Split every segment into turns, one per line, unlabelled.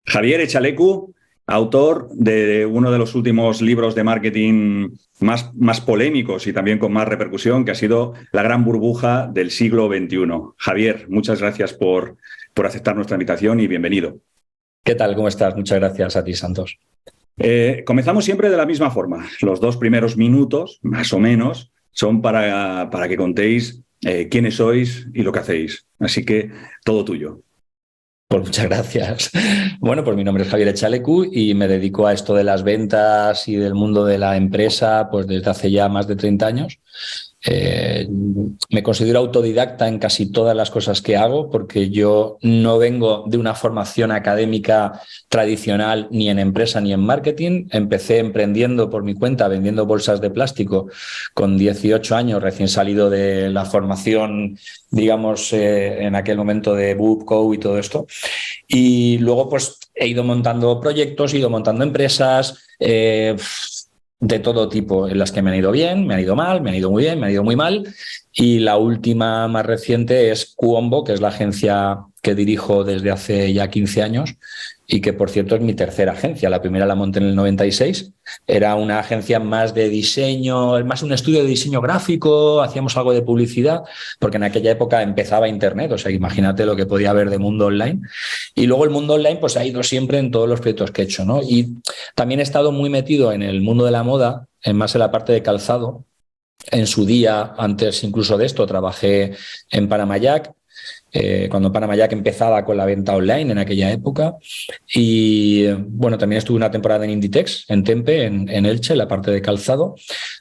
Javier Echalecu, autor de uno de los últimos libros de marketing más polémicos y también con más repercusión, que ha sido La gran burbuja del siglo XXI. Javier, muchas gracias por aceptar nuestra invitación y bienvenido.
¿Qué tal? ¿Cómo estás? Muchas gracias a ti, Santos.
Comenzamos siempre de la misma forma. Los 2 primeros minutos, más o menos, son para que contéis quiénes sois y lo que hacéis. Así que todo tuyo.
Pues muchas gracias. Bueno, pues mi nombre es Javier Echalecu y me dedico a esto de las ventas y del mundo de la empresa pues desde hace ya más de 30 años. Me considero autodidacta en casi todas las cosas que hago porque yo no vengo de una formación académica tradicional ni en empresa ni en marketing. Empecé emprendiendo por mi cuenta, vendiendo bolsas de plástico con 18 años, recién salido de la formación, digamos, en aquel momento de Bootco y todo esto. Y luego pues he ido montando proyectos, he ido montando empresas, de todo tipo, en las que me han ido bien, me han ido mal, me han ido muy bien, me han ido muy mal. Y la última más reciente es Cuombo, que es la agencia que dirijo desde hace ya 15 años y que, por cierto, es mi tercera agencia. La primera la monté en el 96. Era una agencia más de diseño, más un estudio de diseño gráfico, hacíamos algo de publicidad, porque en aquella época empezaba Internet, o sea, imagínate lo que podía haber de mundo online. Y luego el mundo online pues ha ido siempre en todos los proyectos que he hecho, ¿no? Y también he estado muy metido en el mundo de la moda, más en la parte de calzado. En su día, antes incluso de esto, trabajé en Panama Jack, cuando Panama Jack empezaba con la venta online en aquella época. Y bueno, también estuve una temporada en Inditex, en Tempe, en Elche, la parte de calzado.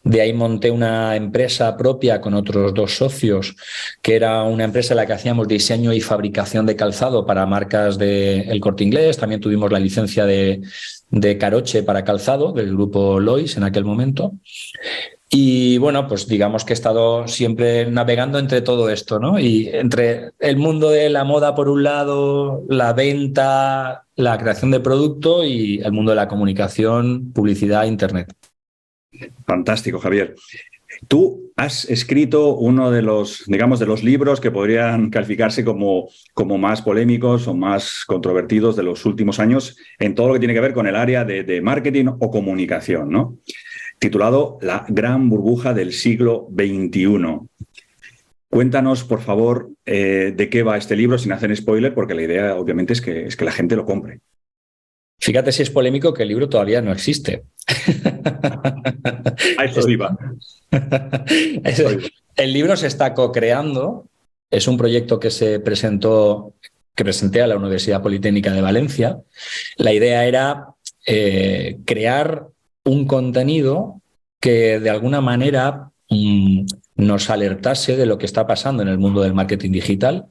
De ahí monté una empresa propia con otros 2 socios, que era una empresa en la que hacíamos diseño y fabricación de calzado para marcas de El Corte Inglés. También tuvimos la licencia de Caroche para calzado, del grupo Lois en aquel momento. Y bueno, pues digamos que he estado siempre navegando entre todo esto, ¿no? Y entre el mundo de la moda por un lado, la venta, la creación de producto y el mundo de la comunicación, publicidad, internet.
Fantástico, Javier. Tú has escrito uno de los, digamos, de los libros que podrían calificarse como más polémicos o más controvertidos de los últimos años en todo lo que tiene que ver con el área de marketing o comunicación, ¿no? Titulado La gran burbuja del siglo XXI. Cuéntanos, por favor, de qué va este libro sin hacer spoiler, porque la idea, obviamente, es que la gente lo compre.
Fíjate si es polémico que el libro todavía no existe.
A eso iba.
El libro se está co-creando. Es un proyecto que presenté a la Universidad Politécnica de Valencia. La idea era crear un contenido que de alguna manera nos alertase de lo que está pasando en el mundo del marketing digital,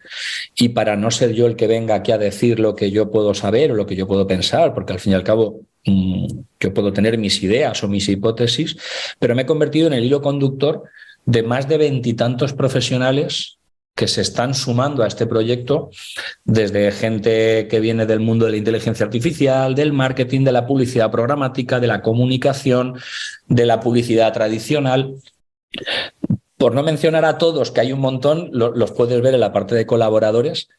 y para no ser yo el que venga aquí a decir lo que yo puedo saber o lo que yo puedo pensar, porque al fin y al cabo yo puedo tener mis ideas o mis hipótesis, pero me he convertido en el hilo conductor de más de 20 y tantos profesionales que se están sumando a este proyecto, desde gente que viene del mundo de la inteligencia artificial, del marketing, de la publicidad programática, de la comunicación, de la publicidad tradicional. Por no mencionar a todos, que hay un montón, los puedes ver en la parte de colaboradores.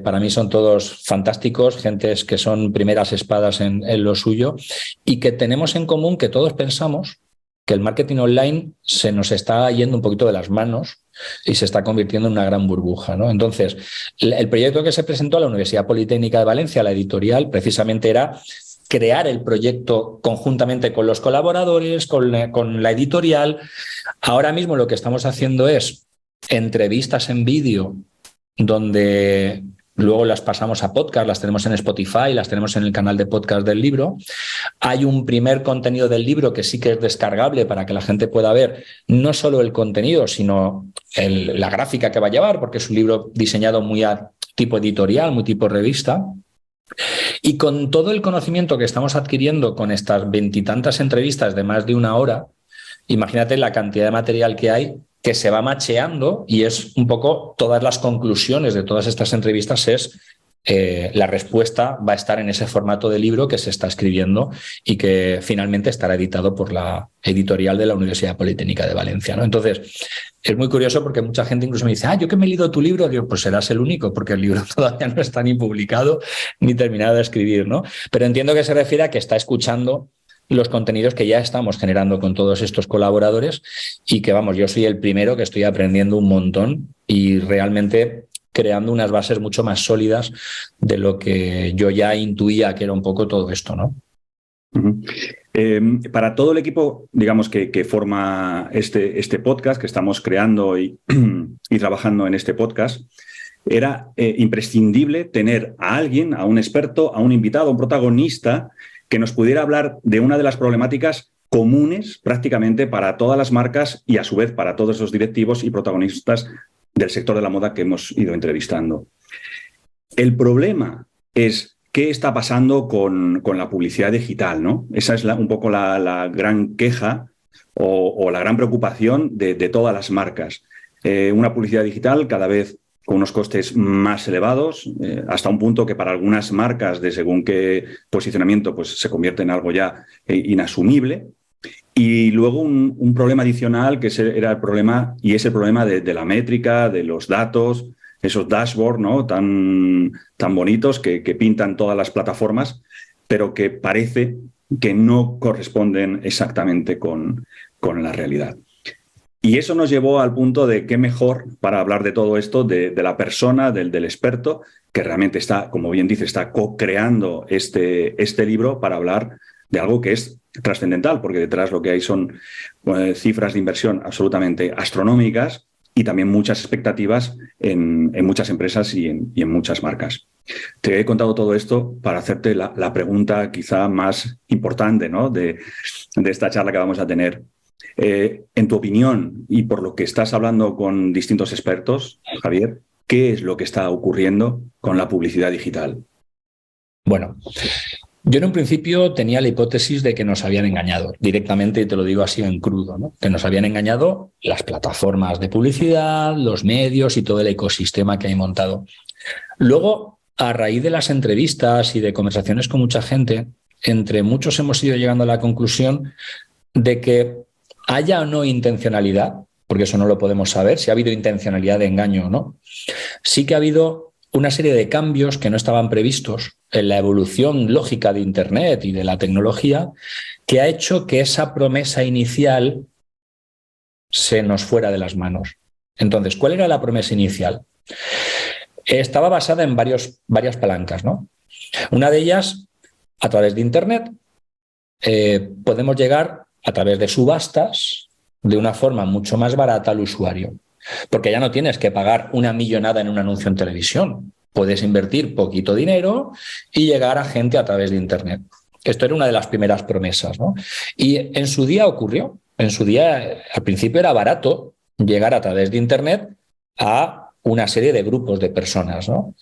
Para mí son todos fantásticos, gentes que son primeras espadas en lo suyo y que tenemos en común que todos pensamos que el marketing online se nos está yendo un poquito de las manos y se está convirtiendo en una gran burbuja, ¿no? Entonces, el proyecto que se presentó a la Universidad Politécnica de Valencia, la editorial, precisamente era crear el proyecto conjuntamente con los colaboradores, con la editorial. Ahora mismo lo que estamos haciendo es entrevistas en vídeo, donde luego las pasamos a podcast, las tenemos en Spotify, las tenemos en el canal de podcast del libro. Hay un primer contenido del libro que sí que es descargable para que la gente pueda ver no solo el contenido, sino la gráfica que va a llevar, porque es un libro diseñado muy a tipo editorial, muy tipo revista. Y con todo el conocimiento que estamos adquiriendo con estas 20 y tantas entrevistas de más de 1 hora, imagínate la cantidad de material que hay que se va macheando, y es un poco todas las conclusiones de todas estas entrevistas es la respuesta va a estar en ese formato de libro que se está escribiendo y que finalmente estará editado por la editorial de la Universidad Politécnica de Valencia, ¿no? Entonces, es muy curioso porque mucha gente incluso me dice, yo que me he leído tu libro, digo, pues serás el único, porque el libro todavía no está ni publicado ni terminado de escribir, ¿no? Pero entiendo que se refiere a que está escuchando los contenidos que ya estamos generando con todos estos colaboradores y que, vamos, yo soy el primero que estoy aprendiendo un montón y realmente creando unas bases mucho más sólidas de lo que yo ya intuía que era un poco todo esto, ¿no?
Uh-huh. Para todo el equipo, digamos, que forma este podcast, que estamos creando y trabajando en este podcast, era imprescindible tener a alguien, a un experto, a un invitado, a un protagonista que nos pudiera hablar de una de las problemáticas comunes prácticamente para todas las marcas y a su vez para todos los directivos y protagonistas del sector de la moda que hemos ido entrevistando. El problema es qué está pasando con la publicidad digital, ¿no? Esa es un poco la gran queja o la gran preocupación de todas las marcas. Una publicidad digital cada vez con unos costes más elevados, hasta un punto que para algunas marcas de según qué posicionamiento pues se convierte en algo ya inasumible. Y luego un problema adicional que era el problema, y es el problema de la métrica, de los datos, esos dashboards, ¿no? tan bonitos que pintan todas las plataformas, pero que parece que no corresponden exactamente con la realidad. Y eso nos llevó al punto de qué mejor para hablar de todo esto, de la persona, del experto, que realmente está, como bien dice, está co-creando este libro para hablar de algo que es trascendental, porque detrás lo que hay son cifras de inversión absolutamente astronómicas y también muchas expectativas en muchas empresas y en muchas marcas. Te he contado todo esto para hacerte la pregunta quizá más importante, ¿no? de esta charla que vamos a tener. En tu opinión y por lo que estás hablando con distintos expertos, Javier, ¿qué es lo que está ocurriendo con la publicidad digital?
Bueno, yo en un principio tenía la hipótesis de que nos habían engañado directamente, y te lo digo así en crudo, ¿no? Que nos habían engañado las plataformas de publicidad, los medios y todo el ecosistema que hay montado. Luego, a raíz de las entrevistas y de conversaciones con mucha gente, entre muchos hemos ido llegando a la conclusión de que haya o no intencionalidad, porque eso no lo podemos saber, si ha habido intencionalidad de engaño o no, sí que ha habido una serie de cambios que no estaban previstos en la evolución lógica de Internet y de la tecnología, que ha hecho que esa promesa inicial se nos fuera de las manos. Entonces, ¿cuál era la promesa inicial? Estaba basada en varias palancas, ¿no? Una de ellas, a través de Internet, podemos llegar a través de subastas de una forma mucho más barata al usuario. Porque ya no tienes que pagar una millonada en un anuncio en televisión. Puedes invertir poquito dinero y llegar a gente a través de Internet. Esto era una de las primeras promesas, ¿no? Y en su día ocurrió. En su día, al principio era barato llegar a través de Internet a una serie de grupos de personas, ¿no?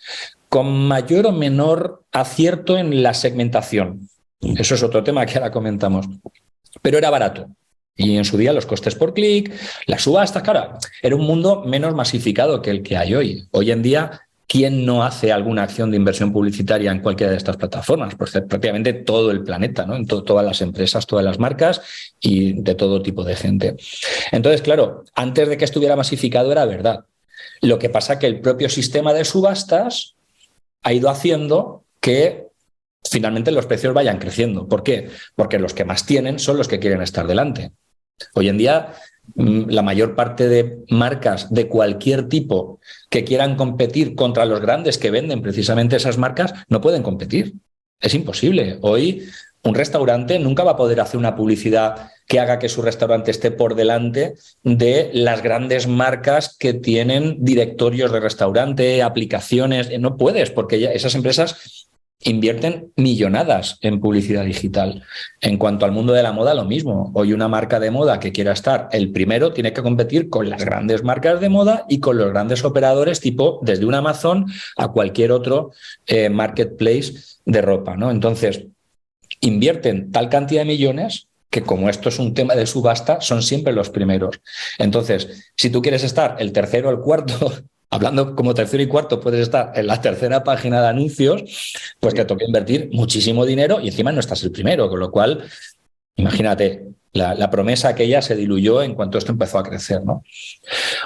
Con mayor o menor acierto en la segmentación. Eso es otro tema que ahora comentamos. Pero era barato. Y en su día los costes por clic, las subastas, claro, era un mundo menos masificado que el que hay hoy. Hoy en día, ¿quién no hace alguna acción de inversión publicitaria en cualquiera de estas plataformas? Pues prácticamente todo el planeta, ¿no? En todas las empresas, todas las marcas y de todo tipo de gente. Entonces, claro, antes de que estuviera masificado era verdad. Lo que pasa es que el propio sistema de subastas ha ido haciendo que finalmente los precios vayan creciendo. ¿Por qué? Porque los que más tienen son los que quieren estar delante. Hoy en día, la mayor parte de marcas de cualquier tipo que quieran competir contra los grandes que venden precisamente esas marcas no pueden competir. Es imposible. Hoy un restaurante nunca va a poder hacer una publicidad que haga que su restaurante esté por delante de las grandes marcas que tienen directorios de restaurante, aplicaciones. No puedes, porque ya esas empresas invierten millonadas en publicidad digital. En cuanto al mundo de la moda, lo mismo. Hoy una marca de moda que quiera estar el primero tiene que competir con las grandes marcas de moda y con los grandes operadores tipo desde un Amazon a cualquier otro marketplace de ropa, ¿no? Entonces, invierten tal cantidad de millones que como esto es un tema de subasta, son siempre los primeros. Entonces, si tú quieres estar el tercero o el cuarto hablando como tercero y cuarto, puedes estar en la tercera página de anuncios, pues te toca invertir muchísimo dinero y encima no estás el primero, con lo cual, imagínate, la promesa aquella se diluyó en cuanto esto empezó a crecer, ¿no?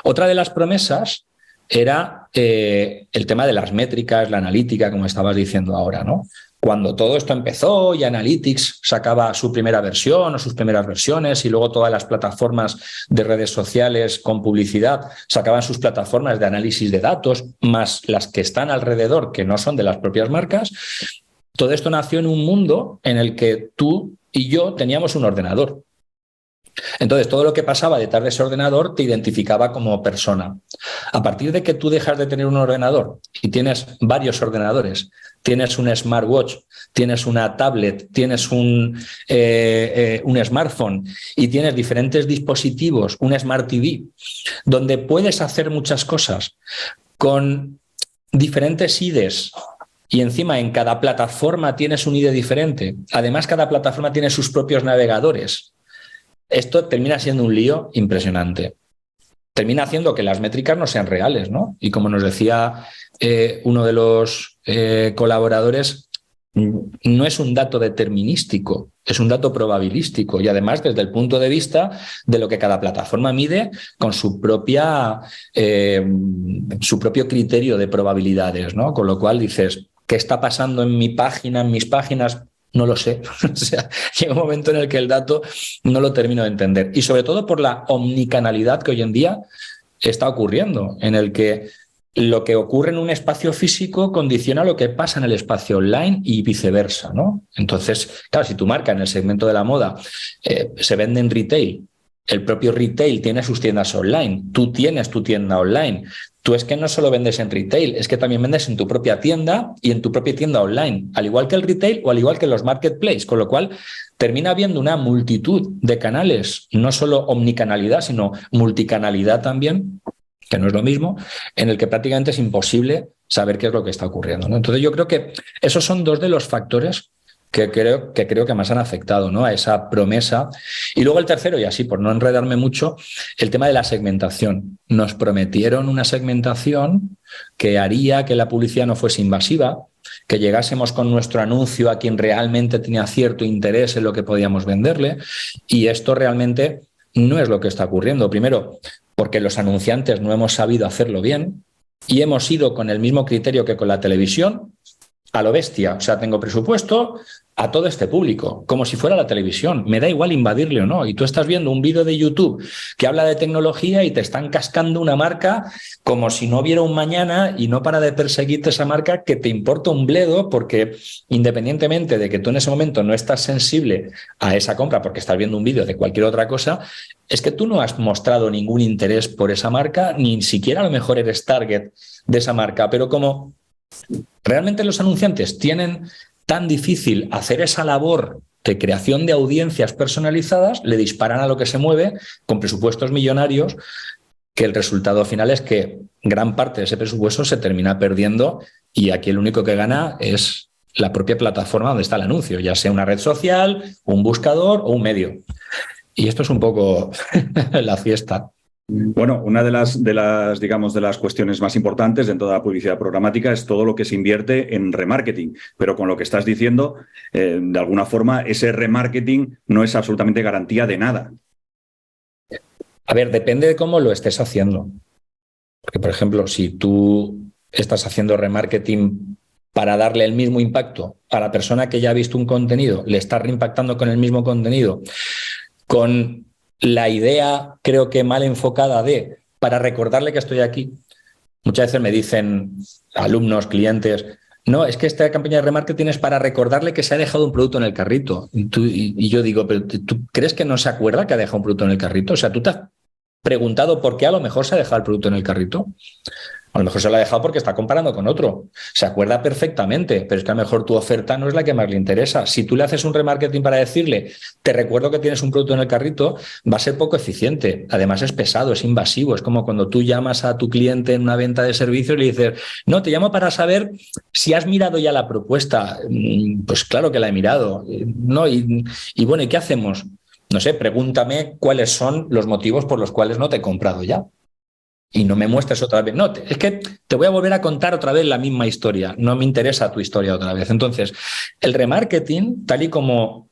Otra de las promesas era el tema de las métricas, la analítica, como estabas diciendo ahora, ¿no? Cuando todo esto empezó y Analytics sacaba su primera versión o sus primeras versiones y luego todas las plataformas de redes sociales con publicidad sacaban sus plataformas de análisis de datos, más las que están alrededor, que no son de las propias marcas, todo esto nació en un mundo en el que tú y yo teníamos un ordenador. Entonces, todo lo que pasaba detrás de ese ordenador te identificaba como persona. A partir de que tú dejas de tener un ordenador y tienes varios ordenadores, tienes un smartwatch, tienes una tablet, tienes un smartphone y tienes diferentes dispositivos, un Smart TV, donde puedes hacer muchas cosas con diferentes IDs. Y encima en cada plataforma tienes un IDE diferente. Además, cada plataforma tiene sus propios navegadores. Esto termina siendo un lío impresionante. Termina haciendo que las métricas no sean reales, ¿no? Y como nos decía uno de los colaboradores, no es un dato determinístico, es un dato probabilístico y además desde el punto de vista de lo que cada plataforma mide con su propio criterio de probabilidades, ¿no? Con lo cual dices, ¿qué está pasando en mi página, en mis páginas? No lo sé. O sea, llega un momento en el que el dato no lo termino de entender. Y sobre todo por la omnicanalidad que hoy en día está ocurriendo, en el que lo que ocurre en un espacio físico condiciona lo que pasa en el espacio online y viceversa, ¿no? Entonces, claro, si tu marca en el segmento de la moda se vende en retail, el propio retail tiene sus tiendas online, tú tienes tu tienda online. Tú es que no solo vendes en retail, es que también vendes en tu propia tienda y en tu propia tienda online, al igual que el retail o al igual que los marketplaces, con lo cual termina habiendo una multitud de canales, no solo omnicanalidad, sino multicanalidad también, que no es lo mismo, en el que prácticamente es imposible saber qué es lo que está ocurriendo, ¿no? Entonces yo creo que esos son dos de los factores que creo que más han afectado, ¿no?, a esa promesa. Y luego el tercero, y así por no enredarme mucho, el tema de la segmentación. Nos prometieron una segmentación que haría que la publicidad no fuese invasiva, que llegásemos con nuestro anuncio a quien realmente tenía cierto interés en lo que podíamos venderle, y esto realmente no es lo que está ocurriendo. Primero, porque los anunciantes no hemos sabido hacerlo bien y hemos ido con el mismo criterio que con la televisión, a lo bestia. O sea, tengo presupuesto a todo este público, como si fuera la televisión. Me da igual invadirle o no. Y tú estás viendo un vídeo de YouTube que habla de tecnología y te están cascando una marca como si no hubiera un mañana y no para de perseguirte esa marca que te importa un bledo, porque independientemente de que tú en ese momento no estás sensible a esa compra porque estás viendo un vídeo de cualquier otra cosa, es que tú no has mostrado ningún interés por esa marca, ni siquiera a lo mejor eres target de esa marca. Pero como realmente los anunciantes tienen tan difícil hacer esa labor de creación de audiencias personalizadas, le disparan a lo que se mueve con presupuestos millonarios, que el resultado final es que gran parte de ese presupuesto se termina perdiendo y aquí el único que gana es la propia plataforma donde está el anuncio, ya sea una red social, un buscador o un medio. Y esto es un poco la fiesta.
Bueno, una digamos, de las cuestiones más importantes dentro de la publicidad programática es todo lo que se invierte en remarketing. Pero con lo que estás diciendo, de alguna forma, ese remarketing no es absolutamente garantía de nada.
A ver, depende de cómo lo estés haciendo. Porque, por ejemplo, si tú estás haciendo remarketing para darle el mismo impacto a la persona que ya ha visto un contenido, le estás reimpactando con el mismo contenido, con la idea, creo que mal enfocada para recordarle que estoy aquí. Muchas veces me dicen alumnos, clientes, no, es que esta campaña de remarketing es para recordarle que se ha dejado un producto en el carrito. Y yo digo, ¿pero tú crees que no se acuerda que ha dejado un producto en el carrito? O sea, ¿tú te has preguntado por qué a lo mejor se ha dejado el producto en el carrito? A lo mejor se lo ha dejado porque está comparando con otro. Se acuerda perfectamente, pero es que a lo mejor tu oferta no es la que más le interesa. Si tú le haces un remarketing para decirle, te recuerdo que tienes un producto en el carrito, va a ser poco eficiente. Además es pesado, es invasivo. Es como cuando tú llamas a tu cliente en una venta de servicios y le dices, no, te llamo para saber si has mirado ya la propuesta. Pues claro que la he mirado. No, y bueno, ¿y qué hacemos? No sé, pregúntame cuáles son los motivos por los cuales no te he comprado ya. y no me muestres otra vez. No, es que te voy a volver a contar otra vez la misma historia. No me interesa tu historia otra vez. Entonces, el remarketing, tal y como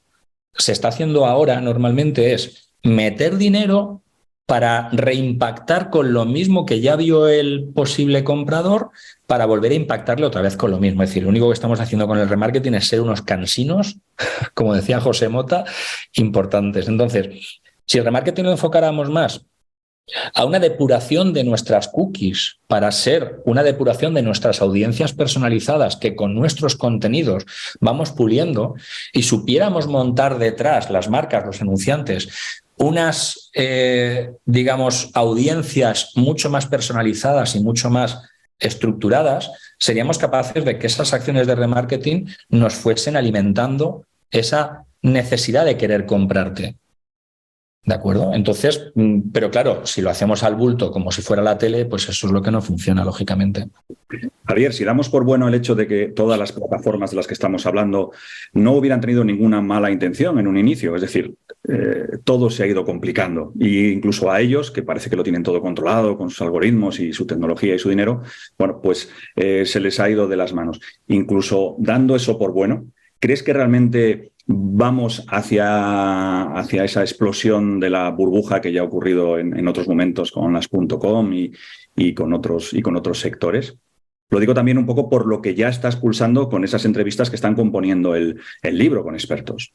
se está haciendo ahora normalmente, es meter dinero para reimpactar con lo mismo que ya vio el posible comprador, para volver a impactarle otra vez con lo mismo. Es decir, lo único que estamos haciendo con el remarketing es ser unos cansinos, como decía José Mota, importantes. Entonces, si el remarketing lo enfocáramos más a una depuración de nuestras cookies para ser una depuración de nuestras audiencias personalizadas que con nuestros contenidos vamos puliendo, y supiéramos montar detrás las marcas, los anunciantes, unas, digamos, audiencias mucho más personalizadas y mucho más estructuradas, seríamos capaces de que esas acciones de remarketing nos fuesen alimentando esa necesidad de querer comprarte. ¿De acuerdo? Entonces, pero claro, si lo hacemos al bulto como si fuera la tele, pues eso es lo que no funciona, lógicamente.
Javier, si damos por bueno el hecho de que todas las plataformas de las que estamos hablando no hubieran tenido ninguna mala intención en un inicio, es decir, todo se ha ido complicando, e incluso a ellos, que parece que lo tienen todo controlado con sus algoritmos y su tecnología y su dinero, bueno, pues se les ha ido de las manos. Incluso dando eso por bueno, ¿crees que realmente vamos hacia esa explosión de la burbuja que ya ha ocurrido en otros momentos con las .com y con otros sectores? Lo digo también un poco por lo que ya estás pulsando con esas entrevistas que están componiendo el libro con expertos.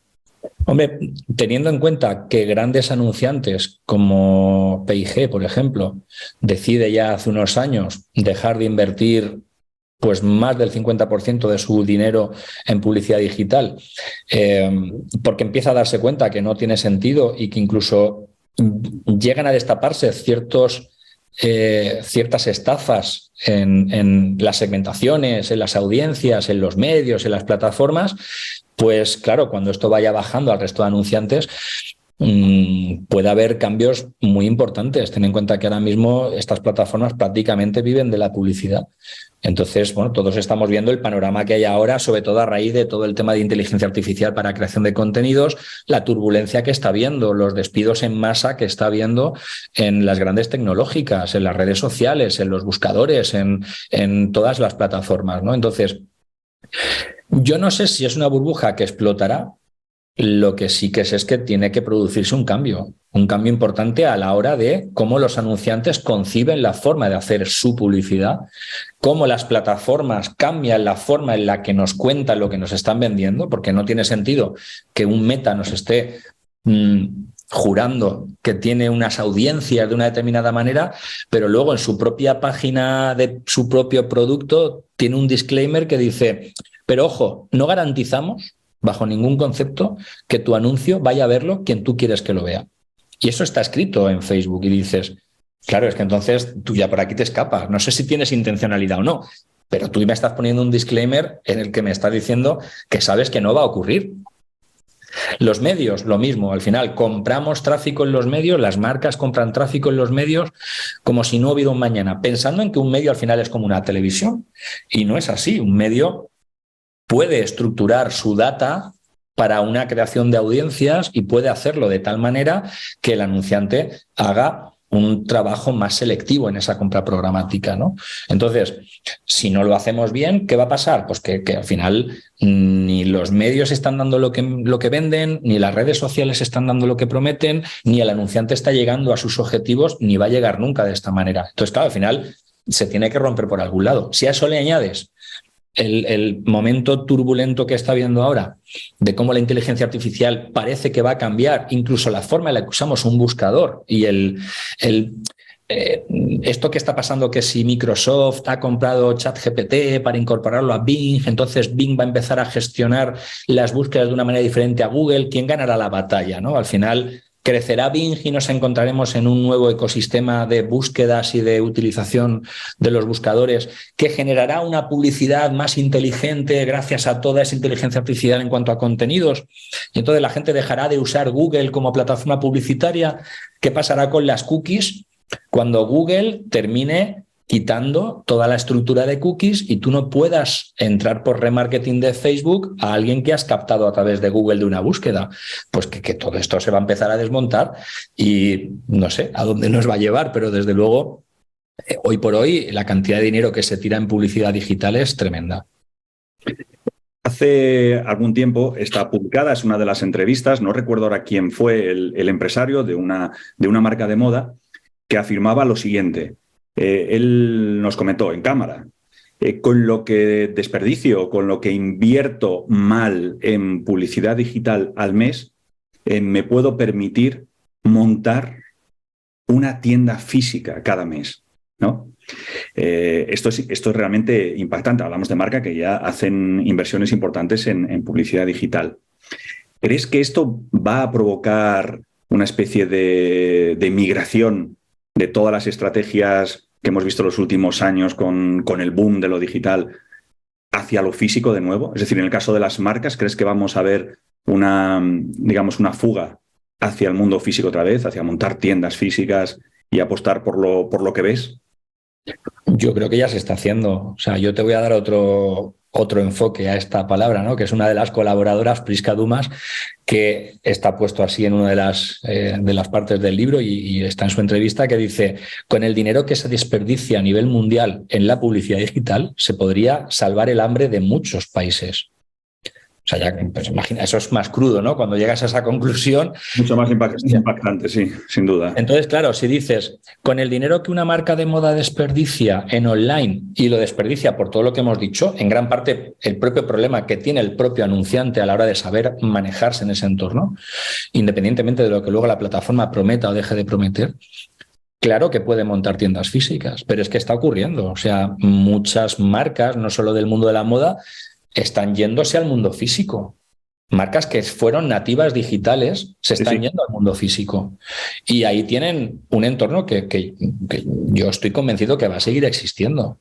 Hombre, teniendo en cuenta que grandes anunciantes como P&G, por ejemplo, decide ya hace unos años dejar de invertir pues más del 50% de su dinero en publicidad digital, porque empieza a darse cuenta que no tiene sentido y que incluso llegan a destaparse ciertas estafas en las segmentaciones, en las audiencias, en los medios, en las plataformas, pues claro, cuando esto vaya bajando al resto de anunciantes, puede haber cambios muy importantes. Ten en cuenta que ahora mismo estas plataformas prácticamente viven de la publicidad. Entonces, bueno, todos estamos viendo el panorama que hay ahora, sobre todo a raíz de todo el tema de inteligencia artificial para creación de contenidos, la turbulencia que está habiendo, los despidos en masa que está habiendo en las grandes tecnológicas, en las redes sociales, en los buscadores, en todas las plataformas, ¿no? Entonces, yo no sé si es una burbuja que explotará. Lo que sí que es que tiene que producirse un cambio importante a la hora de cómo los anunciantes conciben la forma de hacer su publicidad, cómo las plataformas cambian la forma en la que nos cuentan lo que nos están vendiendo, porque no tiene sentido que un Meta nos esté jurando que tiene unas audiencias de una determinada manera, pero luego en su propia página de su propio producto tiene un disclaimer que dice, pero ojo, no garantizamos bajo ningún concepto que tu anuncio vaya a verlo quien tú quieres que lo vea. Y eso está escrito en Facebook y dices, claro, es que entonces tú ya por aquí te escapas. No sé si tienes intencionalidad o no, pero tú me estás poniendo un disclaimer en el que me estás diciendo que sabes que no va a ocurrir. Los medios, lo mismo. Al final compramos tráfico en los medios, las marcas compran tráfico en los medios como si no hubiera un mañana, pensando en que un medio al final es como una televisión. Y no es así. Un medio puede estructurar su data para una creación de audiencias y puede hacerlo de tal manera que el anunciante haga un trabajo más selectivo en esa compra programática, ¿no? Entonces, si no lo hacemos bien, ¿qué va a pasar? Pues que al final ni los medios están dando lo que venden, ni las redes sociales están dando lo que prometen, ni el anunciante está llegando a sus objetivos, ni va a llegar nunca de esta manera. Entonces, claro, al final se tiene que romper por algún lado. Si a eso le añades el momento turbulento que está habiendo ahora, de cómo la inteligencia artificial parece que va a cambiar incluso la forma en la que usamos un buscador y esto que está pasando, que si Microsoft ha comprado ChatGPT para incorporarlo a Bing, entonces Bing va a empezar a gestionar las búsquedas de una manera diferente a Google. ¿Quién ganará la batalla, ¿no? Al final crecerá Bing y nos encontraremos en un nuevo ecosistema de búsquedas y de utilización de los buscadores que generará una publicidad más inteligente gracias a toda esa inteligencia artificial en cuanto a contenidos. Y entonces la gente dejará de usar Google como plataforma publicitaria. ¿Qué pasará con las cookies cuando Google termine quitando toda la estructura de cookies y tú no puedas entrar por remarketing de Facebook a alguien que has captado a través de Google de una búsqueda? Pues que todo esto se va a empezar a desmontar y no sé a dónde nos va a llevar, pero desde luego Hoy por hoy, la cantidad de dinero que se tira en publicidad digital es tremenda.
Hace algún tiempo está publicada, es una de las entrevistas, no recuerdo ahora quién fue el empresario de una marca de moda, que afirmaba lo siguiente. Él nos comentó en cámara, con lo que desperdicio, con lo que invierto mal en publicidad digital al mes, me puedo permitir montar una tienda física cada mes, ¿no? Esto es realmente impactante. Hablamos de marca que ya hacen inversiones importantes en publicidad digital. ¿Crees que esto va a provocar una especie de migración de todas las estrategias que hemos visto en los últimos años con el boom de lo digital hacia lo físico de nuevo? Es decir, en el caso de las marcas, ¿crees que vamos a ver una fuga hacia el mundo físico otra vez, hacia montar tiendas físicas y apostar por lo que ves?
Yo creo que ya se está haciendo. O sea, yo te voy a dar otro enfoque a esta palabra, ¿no? Que es una de las colaboradoras, Prisca Dumas, que está puesto así en una de las partes del libro y está en su entrevista, que dice: con el dinero que se desperdicia a nivel mundial en la publicidad digital, se podría salvar el hambre de muchos países. O sea, ya, pues imagina, eso es más crudo, ¿no? Cuando llegas a esa conclusión.
Mucho más impactante, sí, sin duda.
Entonces, claro, si dices, con el dinero que una marca de moda desperdicia en online, y lo desperdicia por todo lo que hemos dicho, en gran parte el propio problema que tiene el propio anunciante a la hora de saber manejarse en ese entorno, independientemente de lo que luego la plataforma prometa o deje de prometer, claro que puede montar tiendas físicas, pero es que está ocurriendo. O sea, muchas marcas, no solo del mundo de la moda, están yéndose al mundo físico. Marcas que fueron nativas digitales se están yendo al mundo físico. Y ahí tienen un entorno que yo estoy convencido que va a seguir existiendo.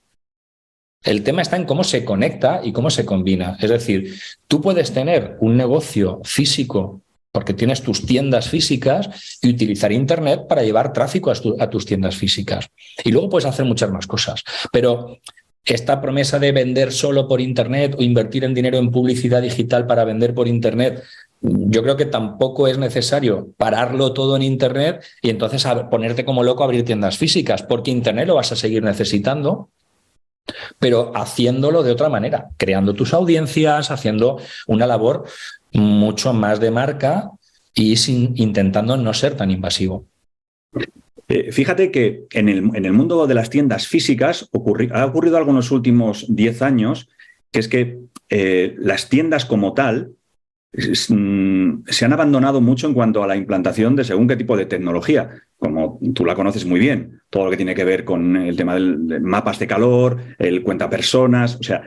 El tema está en cómo se conecta y cómo se combina. Es decir, tú puedes tener un negocio físico porque tienes tus tiendas físicas y utilizar Internet para llevar tráfico a tus tiendas físicas. Y luego puedes hacer muchas más cosas. Pero esta promesa de vender solo por Internet o invertir en dinero en publicidad digital para vender por Internet, yo creo que tampoco es necesario pararlo todo en Internet y entonces ponerte como loco a abrir tiendas físicas, porque Internet lo vas a seguir necesitando, pero haciéndolo de otra manera, creando tus audiencias, haciendo una labor mucho más de marca y intentando no ser tan invasivo.
Fíjate que en el mundo de las tiendas físicas ha ocurrido algo en los últimos 10 años, que es que las tiendas como tal se han abandonado mucho en cuanto a la implantación de según qué tipo de tecnología, como tú la conoces muy bien, todo lo que tiene que ver con el tema de mapas de calor, el cuentapersonas, o sea,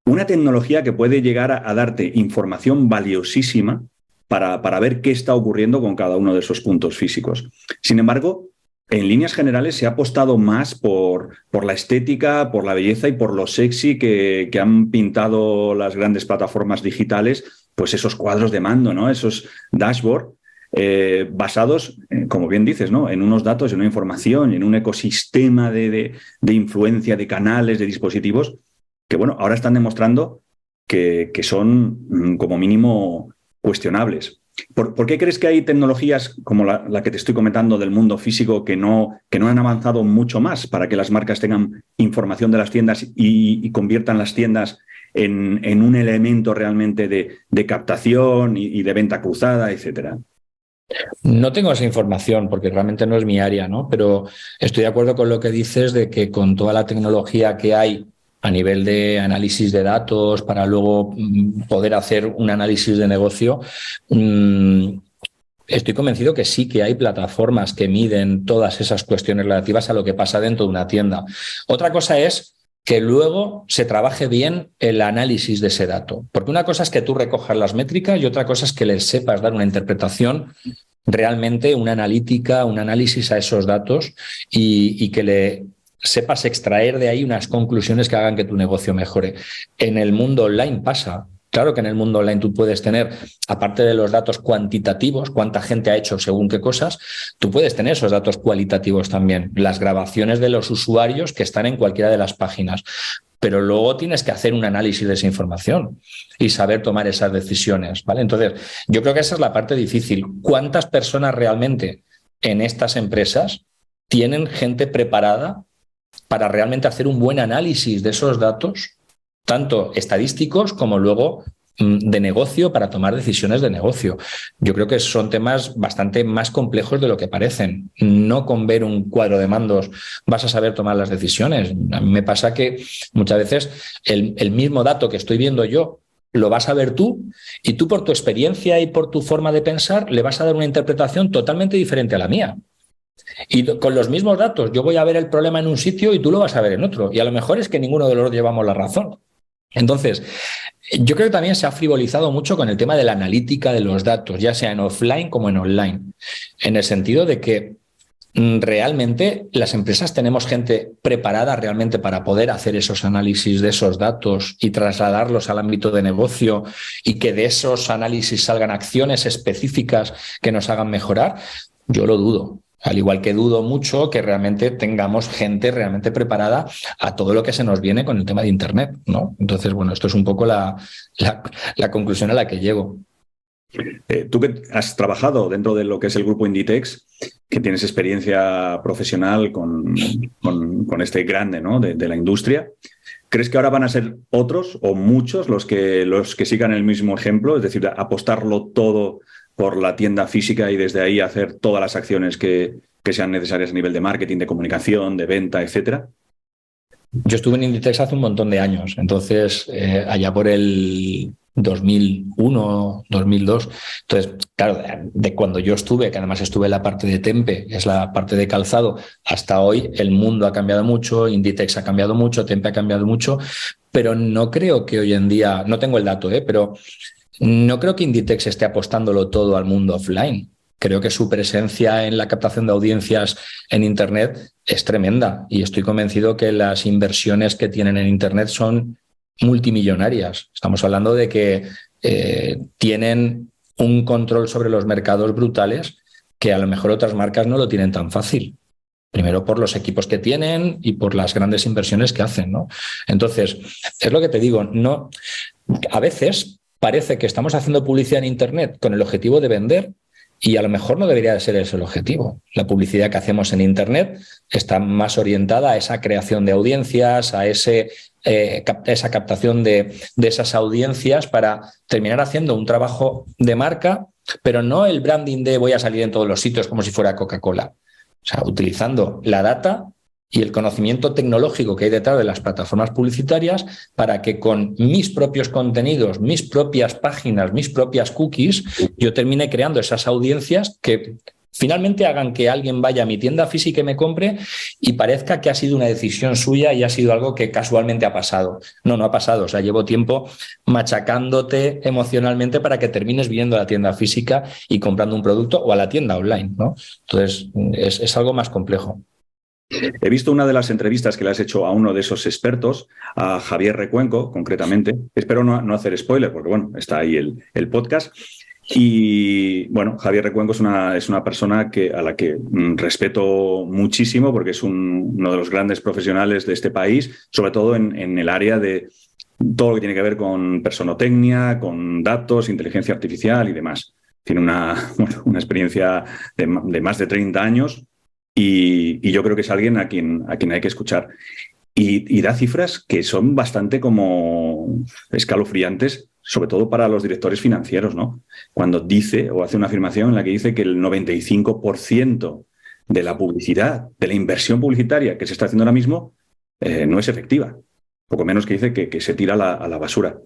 una tecnología que puede llegar a darte información valiosísima para ver qué está ocurriendo con cada uno de esos puntos físicos. Sin embargo, en líneas generales se ha apostado más por la estética, por la belleza y por lo sexy que han pintado las grandes plataformas digitales, pues esos cuadros de mando, ¿no? Esos dashboard basados, como bien dices, ¿no? En unos datos, en una información, en un ecosistema de influencia, de canales, de dispositivos, que bueno, ahora están demostrando que son como mínimo cuestionables. ¿Por qué crees que hay tecnologías como la que te estoy comentando del mundo físico que no han avanzado mucho más para que las marcas tengan información de las tiendas y conviertan las tiendas en un elemento realmente de captación y de venta cruzada, etcétera?
No tengo esa información porque realmente no es mi área, ¿no? Pero estoy de acuerdo con lo que dices de que con toda la tecnología que hay a nivel de análisis de datos para luego poder hacer un análisis de negocio, estoy convencido que sí que hay plataformas que miden todas esas cuestiones relativas a lo que pasa dentro de una tienda. Otra cosa es que luego se trabaje bien el análisis de ese dato. Porque una cosa es que tú recojas las métricas y otra cosa es que les sepas dar una interpretación realmente, una analítica, un análisis a esos datos y que le sepas extraer de ahí unas conclusiones que hagan que tu negocio mejore. En el mundo online pasa. Claro que en el mundo online tú puedes tener, aparte de los datos cuantitativos, cuánta gente ha hecho según qué cosas, tú puedes tener esos datos cualitativos también, las grabaciones de los usuarios que están en cualquiera de las páginas. Pero luego tienes que hacer un análisis de esa información y saber tomar esas decisiones, ¿vale? Entonces, yo creo que esa es la parte difícil. ¿Cuántas personas realmente en estas empresas tienen gente preparada para realmente hacer un buen análisis de esos datos, tanto estadísticos como luego de negocio, para tomar decisiones de negocio. Yo creo que son temas bastante más complejos de lo que parecen. No con ver un cuadro de mandos vas a saber tomar las decisiones. A mí me pasa que muchas veces el mismo dato que estoy viendo yo lo vas a ver tú, y tú, por tu experiencia y por tu forma de pensar, le vas a dar una interpretación totalmente diferente a la mía. Y con los mismos datos yo voy a ver el problema en un sitio y tú lo vas a ver en otro. Y a lo mejor es que ninguno de los dos llevamos la razón. Entonces, yo creo que también se ha frivolizado mucho con el tema de la analítica de los datos, ya sea en offline como en online, en el sentido de que realmente las empresas tenemos gente preparada realmente para poder hacer esos análisis de esos datos y trasladarlos al ámbito de negocio, y que de esos análisis salgan acciones específicas que nos hagan mejorar. Yo lo dudo. Al igual que dudo mucho que realmente tengamos gente realmente preparada a todo lo que se nos viene con el tema de Internet, ¿no? Entonces, bueno, esto es un poco la conclusión a la que llego.
Tú que has trabajado dentro de lo que es el grupo Inditex, que tienes experiencia profesional con este grande, ¿no?, de la industria, ¿crees que ahora van a ser otros o muchos los que sigan el mismo ejemplo? Es decir, apostarlo todo por la tienda física y desde ahí hacer todas las acciones que sean necesarias a nivel de marketing, de comunicación, de venta, etcétera.
Yo estuve en Inditex hace un montón de años, entonces allá por el 2001, 2002. Entonces, claro, de cuando yo estuve, que además estuve en la parte de Tempe, que es la parte de calzado, hasta hoy el mundo ha cambiado mucho, Inditex ha cambiado mucho, Tempe ha cambiado mucho, pero no creo que hoy en día, no tengo el dato, pero no creo que Inditex esté apostándolo todo al mundo offline. Creo que su presencia en la captación de audiencias en Internet es tremenda, y estoy convencido que las inversiones que tienen en Internet son multimillonarias. Estamos hablando de que tienen un control sobre los mercados brutales, que a lo mejor otras marcas no lo tienen tan fácil. Primero por los equipos que tienen y por las grandes inversiones que hacen, ¿no? Entonces, es lo que te digo, no, a veces parece que estamos haciendo publicidad en Internet con el objetivo de vender, y a lo mejor no debería de ser ese el objetivo. La publicidad que hacemos en Internet está más orientada a esa creación de audiencias, a esa captación de esas audiencias, para terminar haciendo un trabajo de marca, pero no el branding de voy a salir en todos los sitios como si fuera Coca-Cola. O sea, utilizando la data y el conocimiento tecnológico que hay detrás de las plataformas publicitarias, para que con mis propios contenidos, mis propias páginas, mis propias cookies, yo termine creando esas audiencias que finalmente hagan que alguien vaya a mi tienda física y me compre, y parezca que ha sido una decisión suya y ha sido algo que casualmente ha pasado. No, no ha pasado. O sea, llevo tiempo machacándote emocionalmente para que termines viendo a la tienda física y comprando un producto, o a la tienda online, ¿no? Entonces, es algo más complejo.
He visto una de las entrevistas que le has hecho a uno de esos expertos, a Javier Recuenco, concretamente. Espero no hacer spoiler, porque bueno, está ahí el podcast. Y bueno, Javier Recuenco es una persona a la que respeto muchísimo, porque es uno de los grandes profesionales de este país, sobre todo en el área de todo lo que tiene que ver con personotecnia, con datos, inteligencia artificial y demás. Tiene una experiencia de más de 30 años. Y yo creo que es alguien a quien hay que escuchar. Y da cifras que son bastante como escalofriantes, sobre todo para los directores financieros, ¿no? Cuando dice o hace una afirmación en la que dice que el 95% de la publicidad, de la inversión publicitaria que se está haciendo ahora mismo, no es efectiva. Poco menos que dice que se tira a la basura.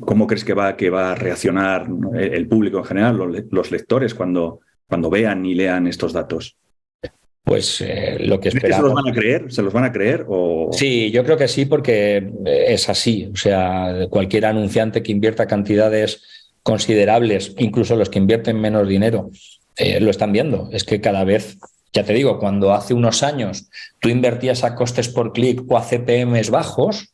¿Cómo crees que va a reaccionar el público en general, los lectores, cuando vean y lean estos datos?
Pues lo que esperamos.
¿Se los van a creer? ¿Se los van a creer? O...
Sí, yo creo que sí, porque es así. O sea, cualquier anunciante que invierta cantidades considerables, incluso los que invierten menos dinero, lo están viendo. Es que cada vez, ya te digo, cuando hace unos años tú invertías a costes por clic o a CPMs bajos,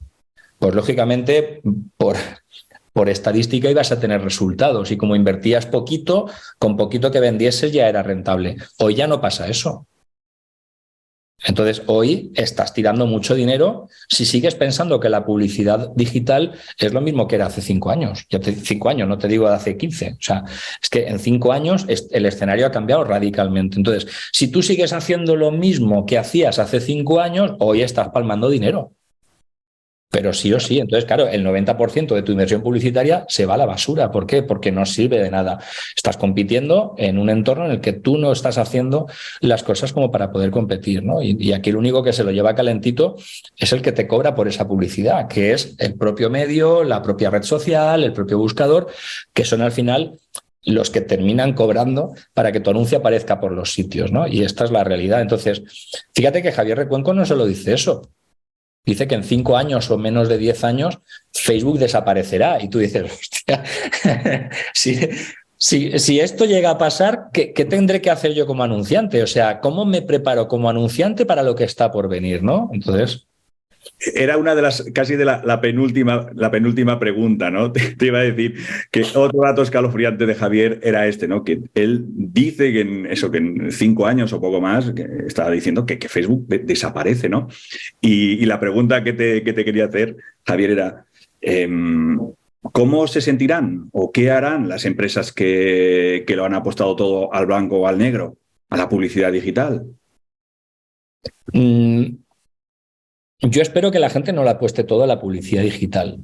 pues lógicamente por estadística ibas a tener resultados, y como invertías poquito, con poquito que vendieses ya era rentable. Hoy ya no pasa eso. Entonces, hoy estás tirando mucho dinero si sigues pensando que la publicidad digital es lo mismo que era hace 5 años. Ya hace 5 años, no te digo de hace 15. O sea, es que en 5 años el escenario ha cambiado radicalmente. Entonces, si tú sigues haciendo lo mismo que hacías hace 5 años, hoy estás palmando dinero. Pero sí o sí. Entonces, claro, el 90% de tu inversión publicitaria se va a la basura. ¿Por qué? Porque no sirve de nada. Estás compitiendo en un entorno en el que tú no estás haciendo las cosas como para poder competir, ¿no? Y aquí el único que se lo lleva calentito es el que te cobra por esa publicidad, que es el propio medio, la propia red social, el propio buscador, que son al final los que terminan cobrando para que tu anuncio aparezca por los sitios, ¿no? Y esta es la realidad. Entonces, fíjate que Javier Recuenco no solo dice eso. Dice que en 5 años o menos de 10 años Facebook desaparecerá. Y tú dices, hostia, si esto llega a pasar, ¿qué tendré que hacer yo como anunciante? O sea, ¿cómo me preparo como anunciante para lo que está por venir, ¿no? Entonces...
Era una de las, casi de la penúltima pregunta, ¿no? Te iba a decir que otro dato escalofriante de Javier era este, ¿no? Que él dice que en 5 años o poco más, que estaba diciendo que Facebook desaparece, ¿no? Y la pregunta que te quería hacer, Javier, era ¿cómo se sentirán o qué harán las empresas que lo han apostado todo al blanco o al negro, a la publicidad digital?
Yo espero que la gente no le apueste todo a la publicidad digital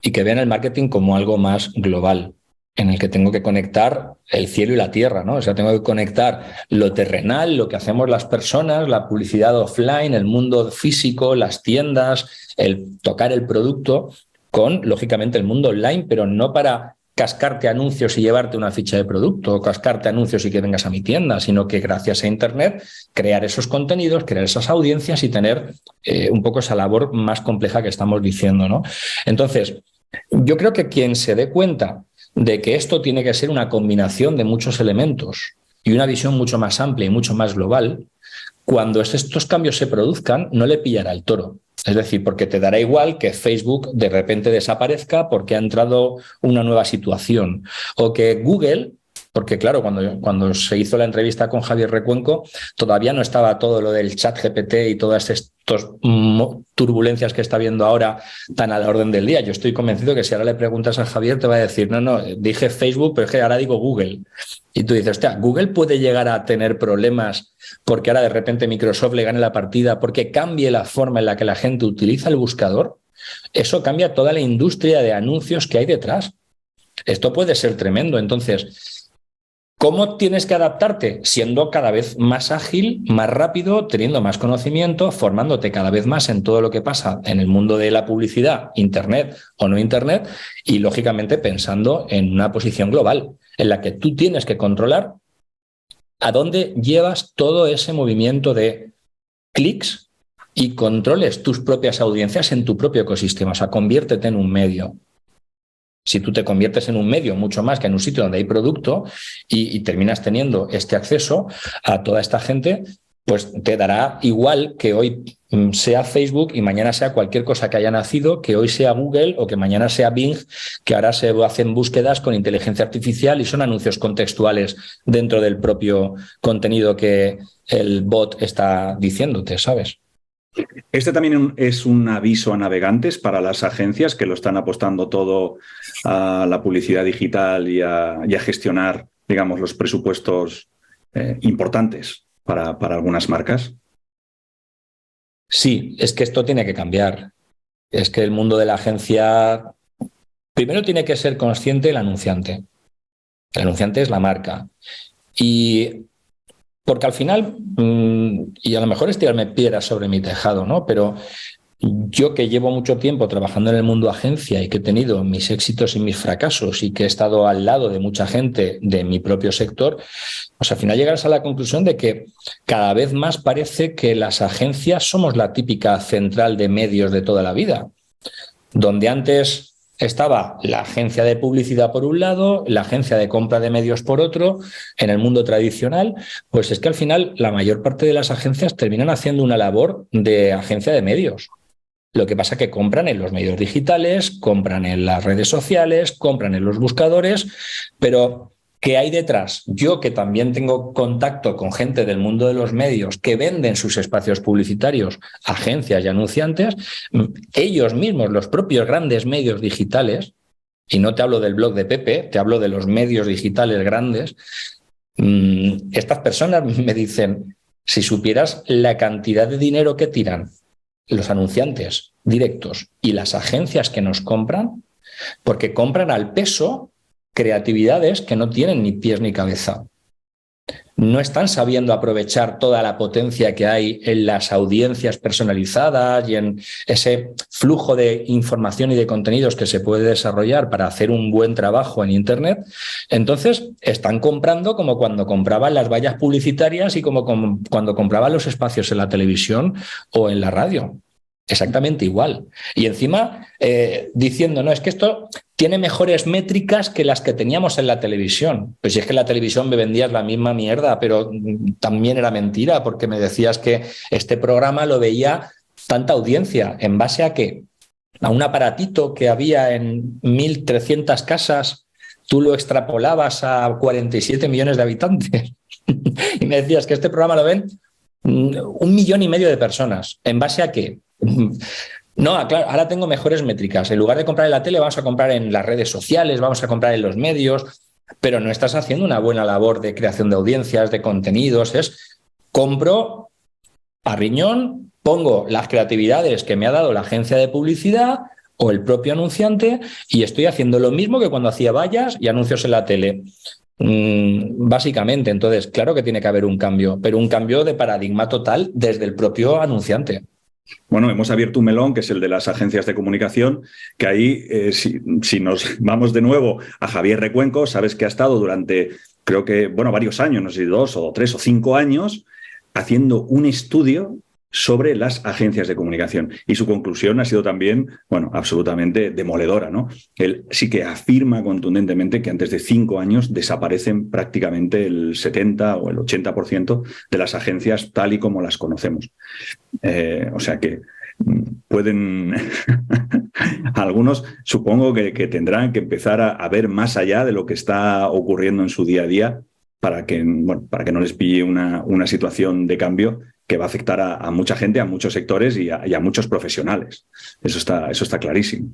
y que vean el marketing como algo más global, en el que tengo que conectar el cielo y la tierra, ¿no? O sea, tengo que conectar lo terrenal, lo que hacemos las personas, la publicidad offline, el mundo físico, las tiendas, el tocar el producto, con, lógicamente, el mundo online, pero no para cascarte anuncios y llevarte una ficha de producto o cascarte anuncios y que vengas a mi tienda, sino que gracias a Internet crear esos contenidos, crear esas audiencias y tener un poco esa labor más compleja que estamos diciendo, ¿no? Entonces, yo creo que quien se dé cuenta de que esto tiene que ser una combinación de muchos elementos y una visión mucho más amplia y mucho más global, cuando estos cambios se produzcan, no le pillará el toro. Es decir, porque te dará igual que Facebook de repente desaparezca porque ha entrado una nueva situación. O que Google, porque claro, cuando se hizo la entrevista con Javier Recuenco, todavía no estaba todo lo del ChatGPT y todas estas turbulencias que está habiendo ahora tan a la orden del día. Yo estoy convencido que si ahora le preguntas a Javier te va a decir, no, dije Facebook, pero es que ahora digo Google. Y tú dices, hostia, Google puede llegar a tener problemas porque ahora de repente Microsoft le gane la partida, porque cambie la forma en la que la gente utiliza el buscador. Eso cambia toda la industria de anuncios que hay detrás. Esto puede ser tremendo. Entonces, ¿cómo tienes que adaptarte? Siendo cada vez más ágil, más rápido, teniendo más conocimiento, formándote cada vez más en todo lo que pasa en el mundo de la publicidad, Internet o no Internet, y lógicamente pensando en una posición global en la que tú tienes que controlar a dónde llevas todo ese movimiento de clics y controles tus propias audiencias en tu propio ecosistema. O sea, conviértete en un medio. Si tú te conviertes en un medio mucho más que en un sitio donde hay producto y terminas teniendo este acceso a toda esta gente, pues te dará igual que hoy sea Facebook y mañana sea cualquier cosa que haya nacido, que hoy sea Google o que mañana sea Bing, que ahora se hacen búsquedas con inteligencia artificial y son anuncios contextuales dentro del propio contenido que el bot está diciéndote, ¿sabes?
Este también es un aviso a navegantes para las agencias que lo están apostando todo a la publicidad digital y a gestionar, digamos, los presupuestos importantes para algunas marcas.
Sí, es que esto tiene que cambiar. Es que el mundo de la agencia, primero tiene que ser consciente el anunciante. El anunciante es la marca. Y porque al final, y a lo mejor es tirarme piedras sobre mi tejado, ¿no? Pero yo que llevo mucho tiempo trabajando en el mundo agencia y que he tenido mis éxitos y mis fracasos y que he estado al lado de mucha gente de mi propio sector, pues al final llegas a la conclusión de que cada vez más parece que las agencias somos la típica central de medios de toda la vida, donde antes estaba la agencia de publicidad por un lado, la agencia de compra de medios por otro. En el mundo tradicional, pues es que al final la mayor parte de las agencias terminan haciendo una labor de agencia de medios. Lo que pasa es que compran en los medios digitales, compran en las redes sociales, compran en los buscadores, pero ¿Qué hay detrás? Yo, que también tengo contacto con gente del mundo de los medios que venden sus espacios publicitarios a agencias y anunciantes, ellos mismos, los propios grandes medios digitales, y no te hablo del blog de Pepe, te hablo de los medios digitales grandes, estas personas me dicen, si supieras la cantidad de dinero que tiran los anunciantes directos y las agencias que nos compran, porque compran al peso creatividades que no tienen ni pies ni cabeza. No están sabiendo aprovechar toda la potencia que hay en las audiencias personalizadas y en ese flujo de información y de contenidos que se puede desarrollar para hacer un buen trabajo en Internet. Entonces, están comprando como cuando compraban las vallas publicitarias y como cuando compraban los espacios en la televisión o en la radio. Exactamente igual. Y encima diciendo, no, es que esto tiene mejores métricas que las que teníamos en la televisión. Pues si es que en la televisión me vendías la misma mierda, pero también era mentira, porque me decías que este programa lo veía tanta audiencia. ¿En base a qué? A un aparatito que había en 1.300 casas, tú lo extrapolabas a 47 millones de habitantes. Y me decías que este programa lo ven 1,5 millones de personas. ¿En base a qué? No, claro, ahora tengo mejores métricas. En lugar de comprar en la tele, vamos a comprar en las redes sociales, vamos a comprar en los medios, pero no estás haciendo una buena labor de creación de audiencias, de contenidos. Es compro a riñón, pongo las creatividades que me ha dado la agencia de publicidad o el propio anunciante y estoy haciendo lo mismo que cuando hacía vallas y anuncios en la tele. Básicamente, entonces, claro que tiene que haber un cambio, pero un cambio de paradigma total desde el propio anunciante.
Bueno, hemos abierto un melón, que es el de las agencias de comunicación, que ahí, si nos vamos de nuevo a Javier Recuenco, sabes que ha estado durante, creo que, bueno, varios años, no sé si 2 o 3 o 5 años, haciendo un estudio sobre las agencias de comunicación. Y su conclusión ha sido también, bueno, absolutamente demoledora, ¿no? Él sí que afirma contundentemente que antes de 5 años desaparecen prácticamente el 70 o el 80% de las agencias tal y como las conocemos. O sea que pueden algunos supongo que tendrán que empezar a ver más allá de lo que está ocurriendo en su día a día para que no les pille una situación de cambio que va a afectar a mucha gente, a muchos sectores y a muchos profesionales. Eso está clarísimo.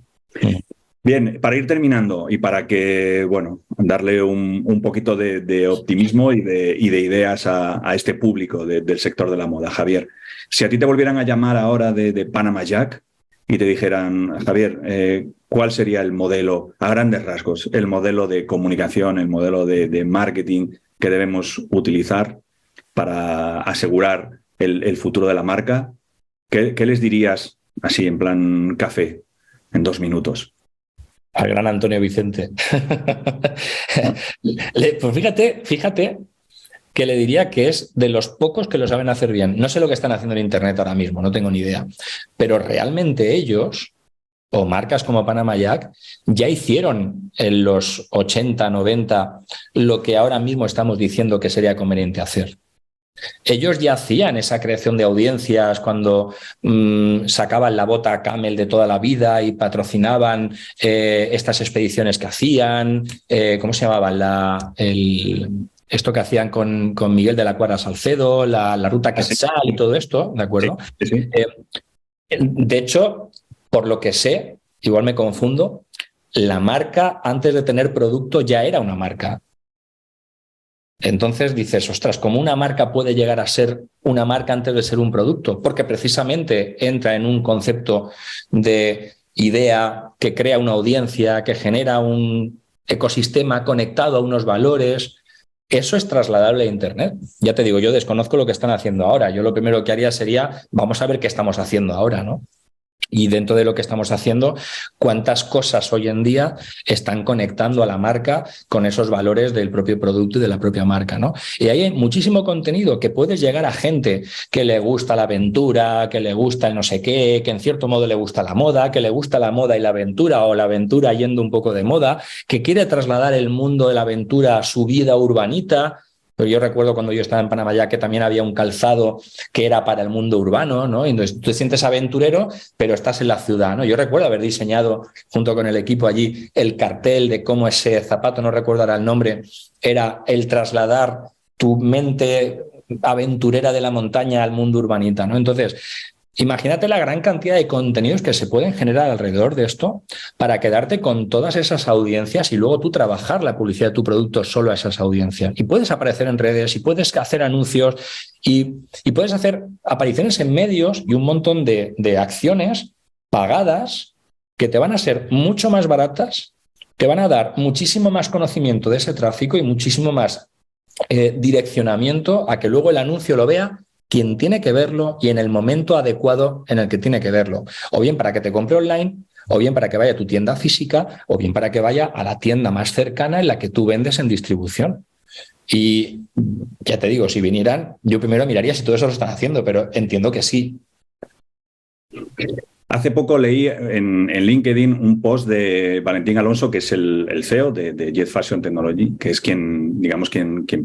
Bien, para ir terminando y para que, bueno, darle un poquito de optimismo y de ideas a este público del sector de la moda, Javier, si a ti te volvieran a llamar ahora de Panama Jack y te dijeran, Javier, ¿cuál sería el modelo, a grandes rasgos, el modelo de comunicación, el modelo de marketing que debemos utilizar para asegurar el futuro de la marca? ¿Qué les dirías así en plan café, en 2 minutos?
Al gran Antonio Vicente. Pues fíjate que le diría que es de los pocos que lo saben hacer bien. No sé lo que están haciendo en Internet ahora mismo, no tengo ni idea. Pero realmente ellos, o marcas como Panama Jack, ya hicieron en los 80, 90 lo que ahora mismo estamos diciendo que sería conveniente hacer. Ellos ya hacían esa creación de audiencias cuando sacaban la bota Camel de toda la vida y patrocinaban estas expediciones que hacían, ¿cómo se llamaban? Esto que hacían con Miguel de la Cuadra Salcedo, la ruta Quetzal y todo esto, ¿de acuerdo? Sí. De hecho, por lo que sé, igual me confundo, la marca antes de tener producto ya era una marca. Entonces dices, ostras, ¿cómo una marca puede llegar a ser una marca antes de ser un producto? Porque precisamente entra en un concepto de idea que crea una audiencia, que genera un ecosistema conectado a unos valores. Eso es trasladable a Internet. Ya te digo, yo desconozco lo que están haciendo ahora. Yo lo primero que haría sería, vamos a ver qué estamos haciendo ahora, ¿no? Y dentro de lo que estamos haciendo, cuántas cosas hoy en día están conectando a la marca con esos valores del propio producto y de la propia marca, ¿no? Y ahí hay muchísimo contenido que puede llegar a gente que le gusta la aventura, que le gusta el no sé qué, que en cierto modo le gusta la moda, que le gusta la moda y la aventura o la aventura yendo un poco de moda, que quiere trasladar el mundo de la aventura a su vida urbanita. pero yo recuerdo cuando yo estaba en Panamá ya que también había un calzado que era para el mundo urbano, ¿no? Y entonces tú te sientes aventurero, pero estás en la ciudad, ¿no? Yo recuerdo haber diseñado junto con el equipo allí el cartel de cómo ese zapato, no recuerdo ahora el nombre, era el trasladar tu mente aventurera de la montaña al mundo urbanita, ¿no? Entonces, imagínate la gran cantidad de contenidos que se pueden generar alrededor de esto para quedarte con todas esas audiencias y luego tú trabajar la publicidad de tu producto solo a esas audiencias. Y puedes aparecer en redes y puedes hacer anuncios y puedes hacer apariciones en medios y un montón de acciones pagadas que te van a ser mucho más baratas, te van a dar muchísimo más conocimiento de ese tráfico y muchísimo más direccionamiento a que luego el anuncio lo vea quien tiene que verlo y en el momento adecuado en el que tiene que verlo. O bien para que te compre online, o bien para que vaya a tu tienda física, o bien para que vaya a la tienda más cercana en la que tú vendes en distribución. Y ya te digo, si vinieran, yo primero miraría si todo eso lo están haciendo, pero entiendo que sí.
Hace poco leí en LinkedIn un post de Valentín Alonso, que es el CEO de Jet Fashion Technology, que es quien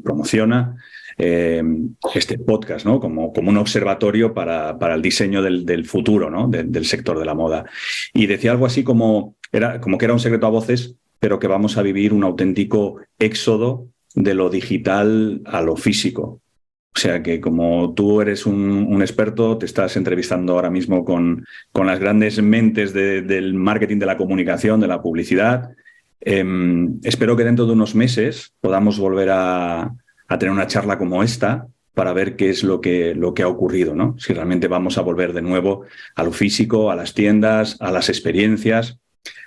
promociona este podcast, ¿no? Como un observatorio para el diseño del futuro, ¿no? Del sector de la moda. Y decía algo así como que era un secreto a voces, pero que vamos a vivir un auténtico éxodo de lo digital a lo físico. O sea que como tú eres un experto, te estás entrevistando ahora mismo con las grandes mentes del marketing, de la comunicación, de la publicidad. Espero que dentro de unos meses podamos volver a tener una charla como esta para ver qué es lo que ha ocurrido, ¿no? Si realmente vamos a volver de nuevo a lo físico, a las tiendas, a las experiencias.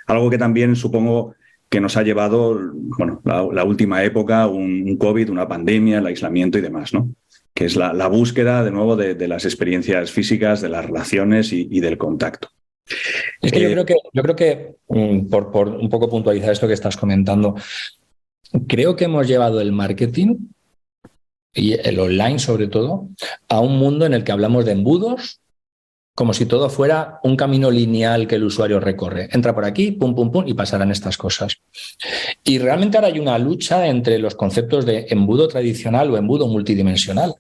Algo que también supongo que nos ha llevado, bueno, la última época, un COVID, una pandemia, el aislamiento y demás, ¿no? Que es la búsqueda, de nuevo, de las experiencias físicas, de las relaciones y del contacto.
Es que yo creo que por un poco puntualizar esto que estás comentando, creo que hemos llevado el marketing y el online sobre todo a un mundo en el que hablamos de embudos como si todo fuera un camino lineal que el usuario recorre. Entra por aquí, pum, pum, pum, y pasarán estas cosas. Y realmente ahora hay una lucha entre los conceptos de embudo tradicional o embudo multidimensional.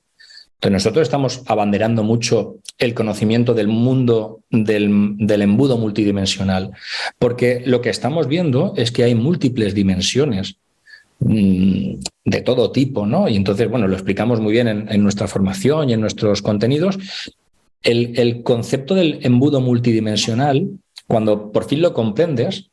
Entonces nosotros estamos abanderando mucho el conocimiento del mundo del embudo multidimensional, porque lo que estamos viendo es que hay múltiples dimensiones de todo tipo, ¿no? Y entonces, bueno, lo explicamos muy bien en nuestra formación y en nuestros contenidos. El concepto del embudo multidimensional, cuando por fin lo comprendes,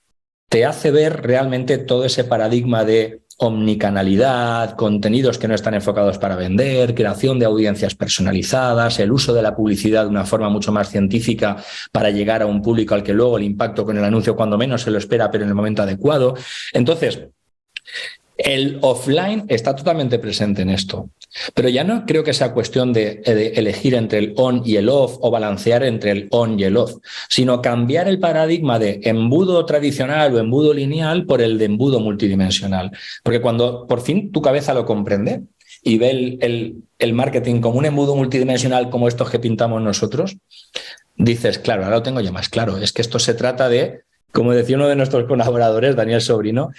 te hace ver realmente todo ese paradigma de omnicanalidad, contenidos que no están enfocados para vender, creación de audiencias personalizadas, el uso de la publicidad de una forma mucho más científica para llegar a un público al que luego el impacto con el anuncio cuando menos se lo espera, pero en el momento adecuado. Entonces, el offline está totalmente presente en esto, pero ya no creo que sea cuestión de elegir entre el on y el off o balancear entre el on y el off, sino cambiar el paradigma de embudo tradicional o embudo lineal por el de embudo multidimensional. Porque cuando por fin tu cabeza lo comprende y ve el marketing como un embudo multidimensional como estos que pintamos nosotros, dices, claro, ahora lo tengo ya más claro, es que esto se trata de, como decía uno de nuestros colaboradores, Daniel Sobrino,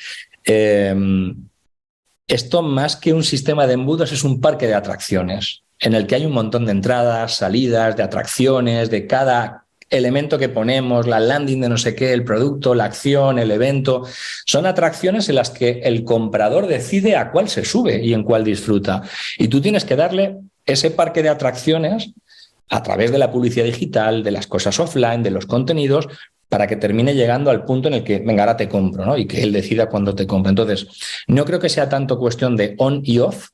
esto más que un sistema de embudos es un parque de atracciones en el que hay un montón de entradas, salidas, de atracciones, de cada elemento que ponemos, la landing de no sé qué, el producto, la acción, el evento. Son atracciones en las que el comprador decide a cuál se sube y en cuál disfruta. Y tú tienes que darle ese parque de atracciones a través de la publicidad digital, de las cosas offline, de los contenidos, para que termine llegando al punto en el que, venga, ahora te compro, ¿no? Y que él decida cuándo te compra. Entonces, no creo que sea tanto cuestión de on y off,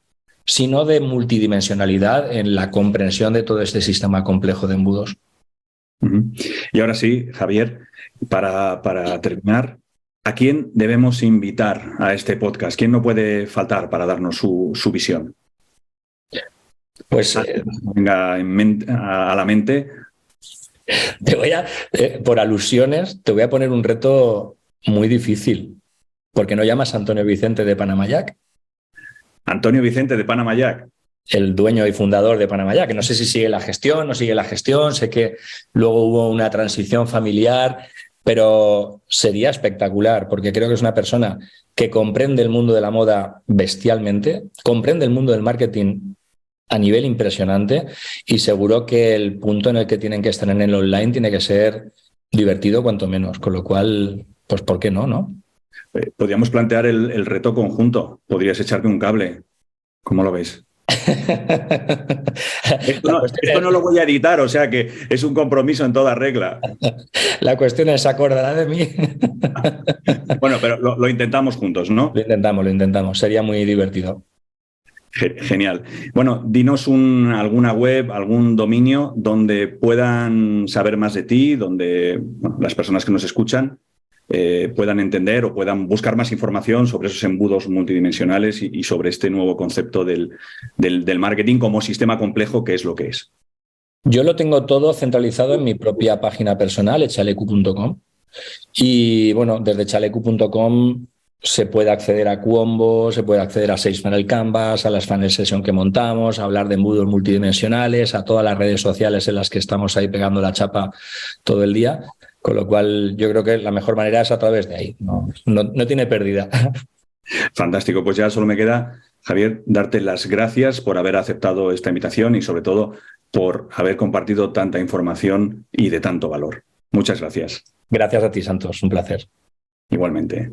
sino de multidimensionalidad en la comprensión de todo este sistema complejo de embudos.
Y ahora sí, Javier, para terminar, ¿a quién debemos invitar a este podcast? ¿Quién no puede faltar para darnos su visión?
Pues
venga a la mente.
Te voy a, por alusiones, te voy a poner un reto muy difícil. ¿Por qué no llamas a Antonio Vicente de Panamá Jack?
Antonio Vicente de Panamá Jack.
El dueño y fundador de Panamá Jack, que no sé si sigue la gestión, no sigue la gestión, sé que luego hubo una transición familiar, Pero sería espectacular, porque creo que es una persona que comprende el mundo de la moda bestialmente, comprende el mundo del marketing a nivel impresionante, y seguro que el punto en el que tienen que estar en el online tiene que ser divertido cuanto menos, con lo cual, pues ¿por qué no, no?
Podríamos plantear el reto conjunto. Podrías echarme un cable. ¿Cómo lo veis? Esto no lo voy a editar, o sea que es un compromiso en toda regla.
La cuestión es, ¿se acordará de mí?
Bueno, pero lo intentamos juntos, ¿no?
Lo intentamos, sería muy divertido.
Genial. Bueno, dinos alguna web, algún dominio donde puedan saber más de ti, donde las personas que nos escuchan puedan entender o puedan buscar más información sobre esos embudos multidimensionales y sobre este nuevo concepto del marketing como sistema complejo, que es lo que es.
Yo lo tengo todo centralizado en mi propia página personal, echalecu.com. Y bueno, desde chalecu.com se puede acceder a Cuombo, se puede acceder a 6 Funnel Canvas, a las Funnel Session que montamos, a hablar de embudos multidimensionales, a todas las redes sociales en las que estamos ahí pegando la chapa todo el día. Con lo cual yo creo que la mejor manera es a través de ahí. No tiene pérdida.
Fantástico. Pues ya solo me queda, Javier, darte las gracias por haber aceptado esta invitación y sobre todo por haber compartido tanta información y de tanto valor. Muchas gracias.
Gracias a ti, Santos. Un placer.
Igualmente.